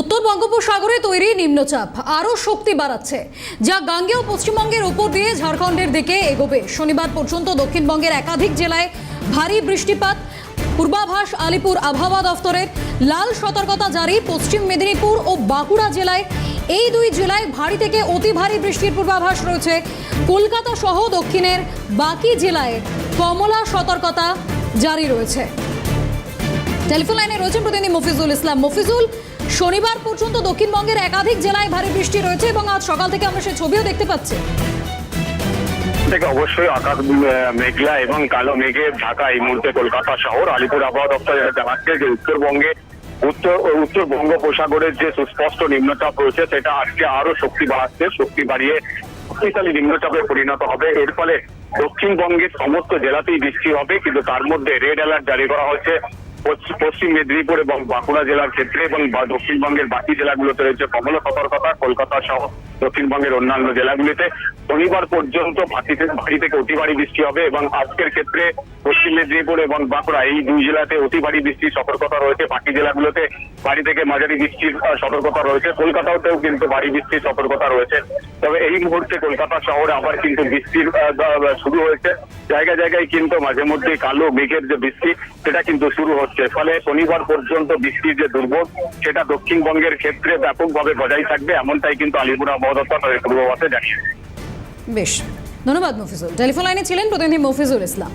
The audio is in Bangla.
উত্তর বঙ্গোপসাগরে তৈরি নিম্নচাপ আরও শক্তি বাড়াচ্ছে, যা গাঙ্গেয় পশ্চিমবঙ্গের উপর দিয়ে ঝাড়খণ্ডের দিকে এগোবে। শনিবার পর্যন্ত দক্ষিণবঙ্গের একাধিক জেলায় ভারী বৃষ্টিপাত। পূর্বাভাস আলিপুর আবহাওয়া দফতরের। লাল সতর্কতা জারি পশ্চিম মেদিনীপুর ও বাঁকুড়া জেলায়। এই দুই জেলায় ভারী থেকে অতি ভারী বৃষ্টির পূর্বাভাস রয়েছে। কলকাতা সহ দক্ষিণের বাকি জেলায় কমলা সতর্কতা জারি রয়েছে। টেলিফোন লাইনে রয়েছেন প্রতিনিধি মফিজুল ইসলাম। মফিজুল, শনিবার পর্যন্ত দক্ষিণবঙ্গের একাধিক জেলায় ভারী বৃষ্টি রয়েছে এবং আজ সকাল থেকে আমরা সেই ছবিও দেখতে পাচ্ছি। অবশ্যই আকাশ মেঘলা এবং কালো মেঘে ঢাকা এই মুহূর্তে কলকাতা শহর। আলিপুর আবহাওয়া দপ্তর জানাচ্ছে যে উত্তরবঙ্গে উত্তর বঙ্গোপসাগরের যে সুস্পষ্ট নিম্নচাপ রয়েছে সেটা আজকে আরো শক্তি বাড়াচ্ছে, শক্তি বাড়িয়ে শক্তিশালী নিম্নচাপে পরিণত হবে। এর ফলে দক্ষিণবঙ্গের সমস্ত জেলাতেই বৃষ্টি হবে, কিন্তু তার মধ্যে রেড অ্যালার্ট জারি করা হয়েছে পশ্চিম মেদিনীপুর এবং বাঁকুড়া জেলার ক্ষেত্রে, এবং দক্ষিণবঙ্গের বাকি জেলাগুলোতে রয়েছে কমলা সতর্কতা। কলকাতা সহ দক্ষিণবঙ্গের অন্যান্য জেলাগুলিতে শনিবার পর্যন্ত ভারী থেকে অতি ভারী বৃষ্টি হবে, এবং আজকের ক্ষেত্রে পশ্চিম মেদিনীপুর এবং বাঁকুড়া এই দুই জেলাতে অতি ভারী বৃষ্টির সতর্কতা রয়েছে। বাকি জেলাগুলোতে ভারী থেকে মাঝারি বৃষ্টির সতর্কতা রয়েছে। কলকাতাতেও কিন্তু ভারী বৃষ্টির সতর্কতা রয়েছে। তবে এই মুহূর্তে কলকাতা শহরে আবার কিন্তু বৃষ্টির শুরু হয়েছে। জায়গায় জায়গায় কিন্তু মাঝে মধ্যে কালো মেঘের যে বৃষ্টি সেটা কিন্তু শুরু হচ্ছে। ফলে শনিবার পর্যন্ত বৃষ্টির যে দুর্ভোগ সেটা দক্ষিণবঙ্গের ক্ষেত্রে ব্যাপকভাবে বজায় থাকবে, এমনটাই কিন্তু আলিপুর আবহাওয়া দপ্তর পূর্বাভাসে জানিয়েছে। বেশ, ধন্যবাদ মফিজুল। টেলিফোন লাইনে ছিলেন প্রতিনিধি মফিজুল ইসলাম।